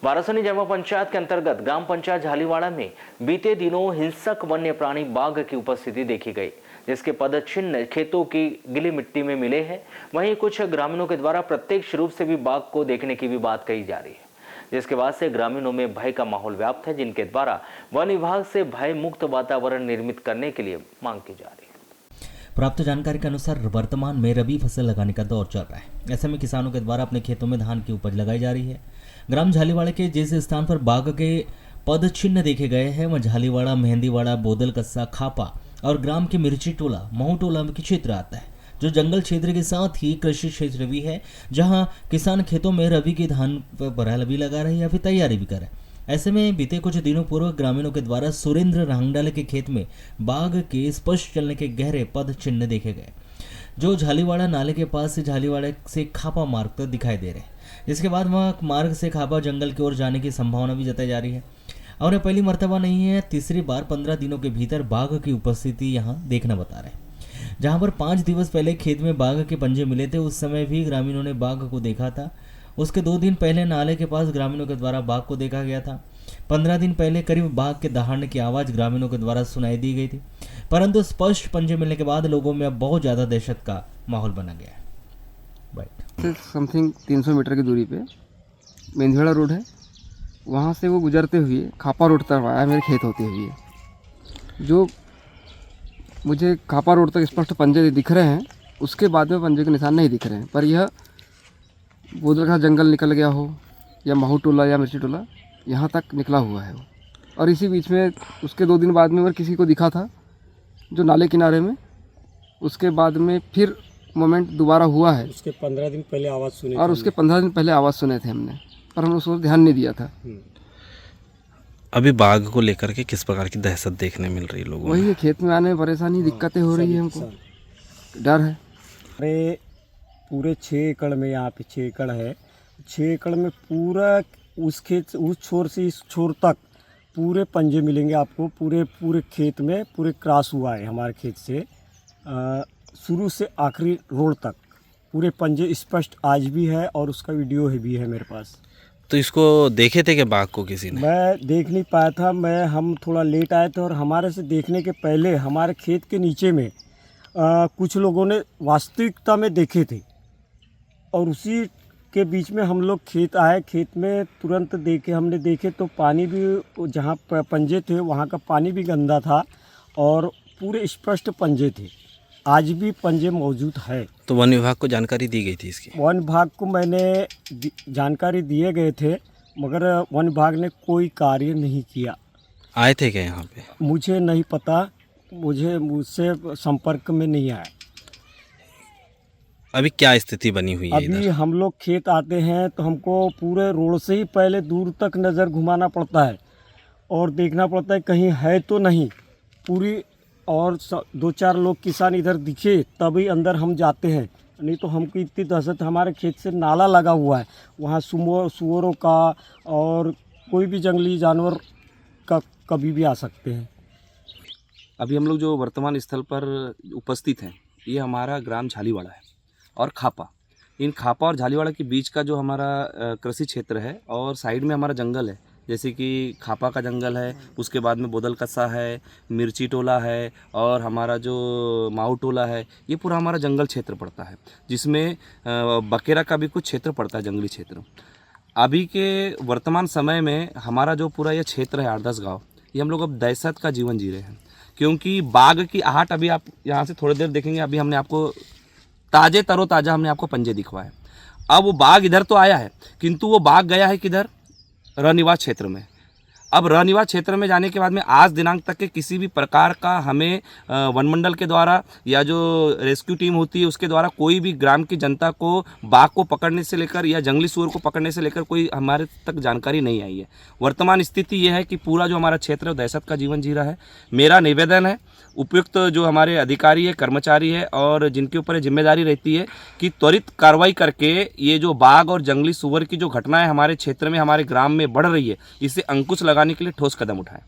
वारासनी जमा पंचायत के अंतर्गत ग्राम पंचायत झालीवाड़ा में बीते दिनों हिंसक वन्य प्राणी बाघ की उपस्थिति देखी गई, जिसके पदचिन्ह खेतों की गीली मिट्टी में मिले हैं। वहीं कुछ ग्रामीणों के द्वारा प्रत्यक्ष रूप से भी बाघ को देखने की भी बात कही जा रही है, जिसके बाद से ग्रामीणों में भय का माहौल व्याप्त है, जिनके द्वारा वन विभाग से भय मुक्त वातावरण निर्मित करने के लिए मांग की जा रही है। प्राप्त जानकारी के अनुसार वर्तमान में रबी फसल लगाने का दौर चल रहा है। ऐसे में किसानों के द्वारा अपने खेतों में धान की उपज लगाई जा रही है। ग्राम झालीवाड़ा के जिस स्थान पर बाघ के पद चिन्ह देखे गए हैं वह झालीवाड़ा, मेहंदीवाड़ा, बोदल कस्सा, खापा और ग्राम के मिर्ची टोला, महू टोला के क्षेत्र आता है, जो जंगल क्षेत्र के साथ ही कृषि क्षेत्र भी है, जहां किसान खेतों में रबी के धान पर भी लगा रहे हैं या फिर तैयारी भी कर रहे हैं। ऐसे में बीते कुछ दिनों पूर्व ग्रामीणों के द्वारा सुरेंद्र रांगडाले के खेत में बाघ के स्पष्ट चलने के गहरे पद चिन्ह देखे गए, जो झालीवाड़ा नाले के पास से झालीवाड़ा से खापा मार्ग पर दिखाई दे रहे हैं। जिसके बाद वहाँ मार्ग से खापा जंगल की ओर जाने की संभावना भी जताई जा रही है। और यह पहली मर्तबा नहीं है, तीसरी बार 15 दिनों के भीतर बाघ की उपस्थिति यहाँ देखना बता रहे हैं। जहाँ पर 5 दिवस पहले खेत में बाघ के पंजे मिले थे, उस समय भी ग्रामीणों ने बाघ को देखा था। उसके 2 दिन पहले नाले के पास ग्रामीणों के द्वारा बाघ को देखा गया था। 15 दिन पहले करीब बाघ के दहाड़ने की आवाज़ ग्रामीणों के द्वारा सुनाई दी गई थी, परंतु स्पष्ट पंजे मिलने के बाद लोगों में अब बहुत ज़्यादा दहशत का माहौल बना गया है। समथिंग 300 मीटर की दूरी पे मेंदीवाड़ा रोड है, वहाँ से वो गुजरते हुए खापा रोड तक आया मेरे खेत होते हुए। जो मुझे खापा रोड तक स्पष्ट पंजे दिख रहे हैं, उसके बाद में पंजे के निशान नहीं दिख रहे हैं। पर यह बोदल का जंगल निकल गया हो या महू टोला या मिर्ची टोला, यहाँ तक निकला हुआ है वो। और इसी बीच में उसके 2 दिन बाद में अगर किसी को दिखा था जो नाले किनारे में, उसके बाद में फिर मोमेंट दोबारा हुआ है। उसके 15 दिन पहले आवाज़ सुनी और उसके 15 दिन पहले आवाज़ सुने थे हमने, पर हमने उसको ध्यान नहीं दिया था। अभी बाघ को लेकर के किस प्रकार की दहशत देखने मिल रही है लोगों वही है, खेत में आने में परेशानी, दिक्कतें हो रही है, हमको डर है। अरे पूरे 6 एकड़ में, यहाँ पे 6 एकड़ है, 6 एकड़ में पूरा उस खेत से उस छोर से इस छोर तक पूरे पंजे मिलेंगे आपको। पूरे खेत में पूरे क्रॉस हुआ है हमारे खेत से शुरू से आखिरी रोड तक पूरे पंजे स्पष्ट आज भी है, और उसका वीडियो भी है मेरे पास। तो इसको देखे थे कि बाघ को किसी ने? मैं देख नहीं पाया था, हम थोड़ा लेट आए थे, और हमारे से देखने के पहले हमारे खेत के नीचे में कुछ लोगों ने वास्तविकता में देखे थे, और उसी के बीच में हम लोग खेत आए। खेत में तुरंत हमने देखे तो पानी भी, जहाँ पंजे थे वहाँ का पानी भी गंदा था, और पूरे स्पष्ट पंजे थे। आज भी पंजे मौजूद है। तो वन विभाग को जानकारी दी गई थी इसकी? वन विभाग को मैंने जानकारी दिए गए थे, मगर वन विभाग ने कोई कार्य नहीं किया। आए थे क्या यहाँ पे? मुझे नहीं पता, मुझसे संपर्क में नहीं आया। अभी क्या स्थिति बनी हुई है? अभी हम लोग खेत आते हैं तो हमको पूरे रोड से ही पहले दूर तक नज़र घुमाना पड़ता है, और देखना पड़ता है कहीं है तो नहीं पूरी, और 2-4 लोग किसान इधर दिखे तभी अंदर हम जाते हैं, नहीं तो हमको इतनी दहशत। हमारे खेत से नाला लगा हुआ है, वहाँ सुअरों का और कोई भी जंगली जानवर का कभी भी आ सकते हैं। अभी हम लोग जो वर्तमान स्थल पर उपस्थित हैं, ये हमारा ग्राम झालीवाड़ा है और खापा। इन खापा और झालीवाड़ा के बीच का जो हमारा कृषि क्षेत्र है, और साइड में हमारा जंगल है, जैसे कि खापा का जंगल है, उसके बाद में बोदल कस्सा है, मिर्ची टोला है, और हमारा जो माऊ टोला है, ये पूरा हमारा जंगल क्षेत्र पड़ता है, जिसमें बकेरा का भी कुछ क्षेत्र पड़ता है, जंगली क्षेत्र। अभी के वर्तमान समय में हमारा जो पूरा ये क्षेत्र है 8-10 गाँव, ये हम लोग अब दहशत का जीवन जी रहे हैं, क्योंकि बाघ की आहट अभी आप यहाँ से थोड़ी देर देखेंगे, अभी हमने आपको तरोताज़ा हमने आपको पंजे दिखवाए। अब वो बाघ इधर तो आया है, किंतु वो बाघ गया है किधर? रनिवास क्षेत्र में। अब रनिवास क्षेत्र में जाने के बाद में आज दिनांक तक के किसी भी प्रकार का हमें वन मंडल के द्वारा या जो रेस्क्यू टीम होती है उसके द्वारा कोई भी ग्राम की जनता को बाघ को पकड़ने से लेकर या जंगली सूअर को पकड़ने से लेकर कोई हमारे तक जानकारी नहीं आई है। वर्तमान स्थिति यह है कि पूरा जो हमारा क्षेत्र है दहशत का जीवन जी रहा है। मेरा निवेदन है उपयुक्त जो हमारे अधिकारी है, कर्मचारी है, और जिनके ऊपर जिम्मेदारी रहती है कि त्वरित कार्रवाई करके ये जो बाघ और जंगली सूअर की जो घटनाएं हमारे क्षेत्र में, हमारे ग्राम में बढ़ रही है, इसे अंकुश लगाने के लिए ठोस कदम उठाएं।